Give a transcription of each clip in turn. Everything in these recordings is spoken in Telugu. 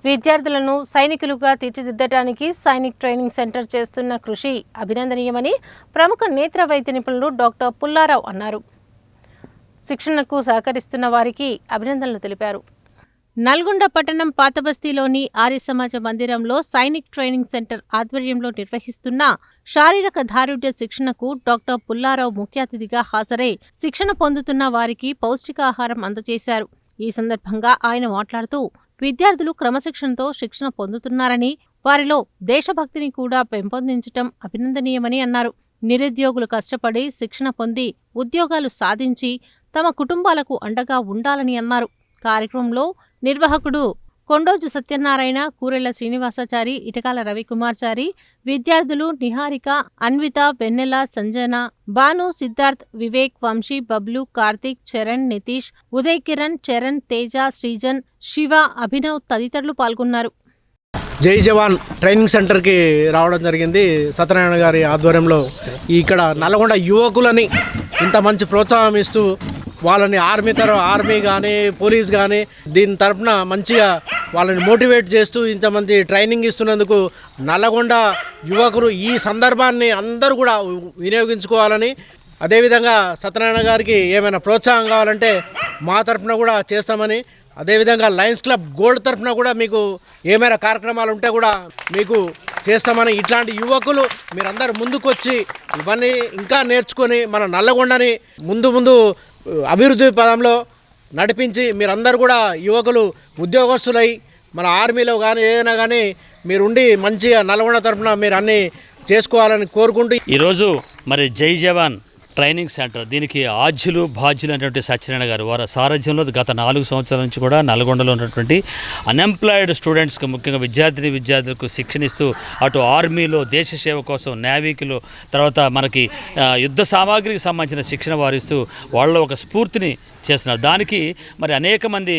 విద్యార్థులను సైనికులుగా తీర్చిదిద్దడానికి సైనిక్ ట్రైనింగ్ సెంటర్ చేస్తున్న కృషి అభినందనీయమని ప్రముఖ నేత్ర వైద్య నిపుణులు డాక్టర్ పుల్లారావు అన్నారు. శిక్షణకు సహకరిస్తున్న వారికి అభినందనలు తెలిపారు. నల్గొండ పట్టణం పాతబస్తీలోని ఆర్య సమాజ మందిరంలో సైనిక్ ట్రైనింగ్ సెంటర్ ఆధ్వర్యంలో నిర్వహిస్తున్న శారీరక దారుఢ్య శిక్షణకు డాక్టర్ పుల్లారావు ముఖ్య అతిథిగా హాజరై శిక్షణ పొందుతున్న వారికి పౌష్టికాహారం అందజేశారు. ఈ సందర్భంగా ఆయన మాట్లాడుతూ విద్యార్థులు క్రమశిక్షణతో శిక్షణ పొందుతున్నారని, వారిలో దేశభక్తిని కూడా పెంపొందించటం అభినందనీయమని అన్నారు. నిరుద్యోగులు కష్టపడి శిక్షణ పొంది ఉద్యోగాలు సాధించి తమ కుటుంబాలకు అండగా ఉండాలని అన్నారు. కార్యక్రమంలో నిర్వాహకుడు కొండోజు సత్యనారాయణ, కూరెళ్ల శ్రీనివాసాచారి, ఇటకాల రవికుమార్చారి, విద్యార్థులు నిహారిక, అన్విత, వెన్నెల, సంజన, భాను, సిద్ధార్థ్, వివేక్, వంశీ, బబ్లు, కార్తిక్, చరణ్, నితీష్, ఉదయ్ కిరణ్, చరణ్, తేజ, శ్రీజన్, శివ, అభినవ్ తదితరులు పాల్గొన్నారు. జై జవాన్ ట్రైనింగ్ సెంటర్కి రావడం జరిగింది. సత్యనారాయణ గారి ఆధ్వర్యంలో ఇక్కడ నల్గొండ యువకులని ఇంత మంచి ప్రోత్సాహం ఇస్తూ వాళ్ళని ఆర్మీ కానీ పోలీస్ కానీ దీని తరఫున మంచిగా వాళ్ళని మోటివేట్ చేస్తూ ఇంతమంది ట్రైనింగ్ ఇస్తున్నందుకు నల్గొండ యువకులు ఈ సందర్భాన్ని అందరూ కూడా వినియోగించుకోవాలని, అదేవిధంగా సత్యనారాయణ గారికి ఏమైనా ప్రోత్సాహం కావాలంటే మా తరఫున కూడా చేస్తామని, అదేవిధంగా లయన్స్ క్లబ్ గోల్డ్ తరఫున కూడా మీకు ఏమైనా కార్యక్రమాలు ఉంటే కూడా మీకు చేస్తామని, ఇట్లాంటి యువకులు మీరందరూ ముందుకొచ్చి ఇవన్నీ ఇంకా నేర్చుకొని మన నల్లగొండని ముందు అభివృద్ధి పదంలో నడిపించి మీరందరూ కూడా యువకులు ఉద్యోగస్తులై మన ఆర్మీలో కానీ ఏదైనా కానీ మీరుండి మంచిగా నల్గొండ తరఫున మీరు అన్నీ చేసుకోవాలని కోరుకుంటూ ఈరోజు మరి జై జవాన్ ట్రైనింగ్ సెంటర్ దీనికి ఆజ్యులు బాధ్యులు అనేటువంటి సత్యనారాయణ గారు వారి సారథ్యంలో గత 4 సంవత్సరాల నుంచి కూడా నల్గొండలో ఉన్నటువంటి అన్ఎంప్లాయిడ్ స్టూడెంట్స్కి ముఖ్యంగా విద్యార్థులకు శిక్షణ ఇస్తూ అటు ఆర్మీలో దేశ సేవ కోసం, నేవీకిలో తర్వాత మనకి యుద్ధ సామాగ్రికి సంబంధించిన శిక్షణ వారిస్తూ వాళ్ళలో ఒక స్ఫూర్తిని చేస్తున్నారు. దానికి మరి అనేక మంది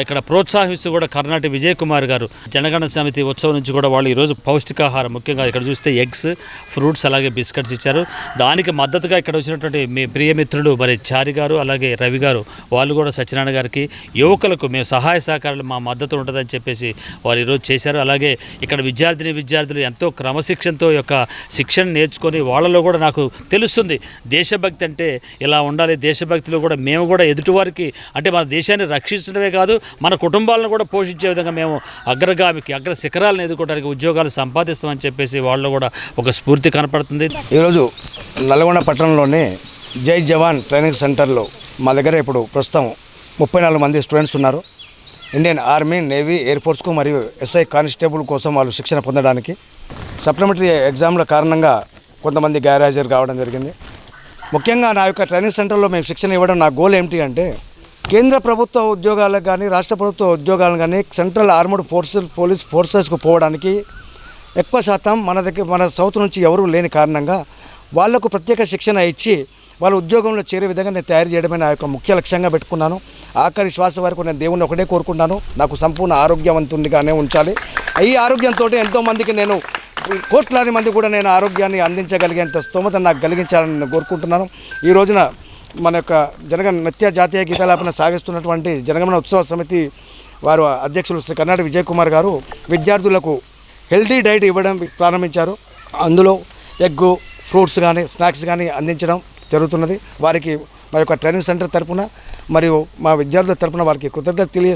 ఇక్కడ ప్రోత్సహిస్తూ కూడా కర్ణాటక విజయ్ కుమార్ గారు జనగణ సమితి ఉత్సవం నుంచి కూడా వాళ్ళు ఈరోజు పౌష్టికాహారం ముఖ్యంగా ఇక్కడ చూస్తే ఎగ్స్, ఫ్రూట్స్ అలాగే బిస్కెట్స్ ఇచ్చారు. దానికి మద్దతుగా ఇక్కడ వచ్చినటువంటి మీ ప్రియమిత్రులు మరి చారి గారు అలాగే రవి గారు వాళ్ళు కూడా సత్యనారాయణ గారికి యువకులకు మేము సహాయ సహకారాలు మా మద్దతు ఉంటుందని చెప్పేసి వారు ఈరోజు చేశారు. అలాగే ఇక్కడ విద్యార్థులు ఎంతో క్రమశిక్షణతో యొక్క శిక్షణ నేర్చుకొని వాళ్ళలో కూడా నాకు తెలుస్తుంది దేశభక్తి అంటే ఇలా ఉండాలి, దేశభక్తిలో కూడా మేము కూడా ఎదుటివారికి అంటే మన దేశాన్ని రక్షించడమే కాదు మన కుటుంబాలను కూడా పోషించే విధంగా మేము అగ్ర శిఖరాలను ఎదుర్కోవడానికి ఉద్యోగాలు సంపాదిస్తామని చెప్పేసి వాళ్ళు కూడా ఒక స్ఫూర్తి కనపడుతుంది. ఈరోజు నల్గొండ పట్టణంలోని జై జవాన్ ట్రైనింగ్ సెంటర్లో మా దగ్గర ఇప్పుడు ప్రస్తుతం 34 మంది స్టూడెంట్స్ ఉన్నారు. ఇండియన్ ఆర్మీ, నేవీ, ఎయిర్ ఫోర్స్కు మరియు ఎస్ఐ కానిస్టేబుల్ కోసం వాళ్ళు శిక్షణ పొందడానికి సప్లిమెంటరీ ఎగ్జామ్ల కారణంగా కొంతమంది గైర్హాజరు కావడం జరిగింది. ముఖ్యంగా నా యొక్క ట్రైనింగ్ సెంటర్లో మేము శిక్షణ ఇవ్వడం నా గోల్ ఏమిటి అంటే కేంద్ర ప్రభుత్వ ఉద్యోగాలకు కానీ రాష్ట్ర ప్రభుత్వ ఉద్యోగాలకు కానీ సెంట్రల్ ఆర్మడ్ పోలీస్ ఫోర్సెస్కు పోవడానికి ఎక్కువ శాతం మన సౌత్ నుంచి ఎవరూ లేని కారణంగా వాళ్లకు ప్రత్యేక శిక్షణ ఇచ్చి వాళ్ళ ఉద్యోగంలో చేరే విధంగా నేను తయారు చేయడమే నా యొక్క ముఖ్య లక్ష్యంగా పెట్టుకున్నాను. ఆఖరి శ్వాస వరకు నేను దేవుణ్ణి ఒకటే కోరుకుంటాను, నాకు సంపూర్ణ ఆరోగ్యవంతునిగానే ఉంచాలి. ఈ ఆరోగ్యంతో ఎంతోమందికి నేను కోట్లాది మంది కూడా నేను ఆరోగ్యాన్ని అందించగలిగేంత స్తోమత నాకు కలిగించాలని నేను కోరుకుంటున్నాను. ఈ రోజున మన యొక్క నిత్య జాతీయ గీతాలాపన సాగిస్తున్నటువంటి జనగణమన ఉత్సవ సమితి వారు అధ్యక్షులు శ్రీ కర్ణాటక విజయ్ కుమార్ గారు విద్యార్థులకు హెల్తీ డైట్ ఇవ్వడం ప్రారంభించారు. అందులో ఎగ్గు, ఫ్రూట్స్ కానీ స్నాక్స్ కానీ అందించడం జరుగుతున్నది. వారికి మా యొక్క ట్రైనింగ్ సెంటర్ తరఫున మరియు మా విద్యార్థుల తరఫున వారికి కృతజ్ఞత తెలియజేస్తున్నాను.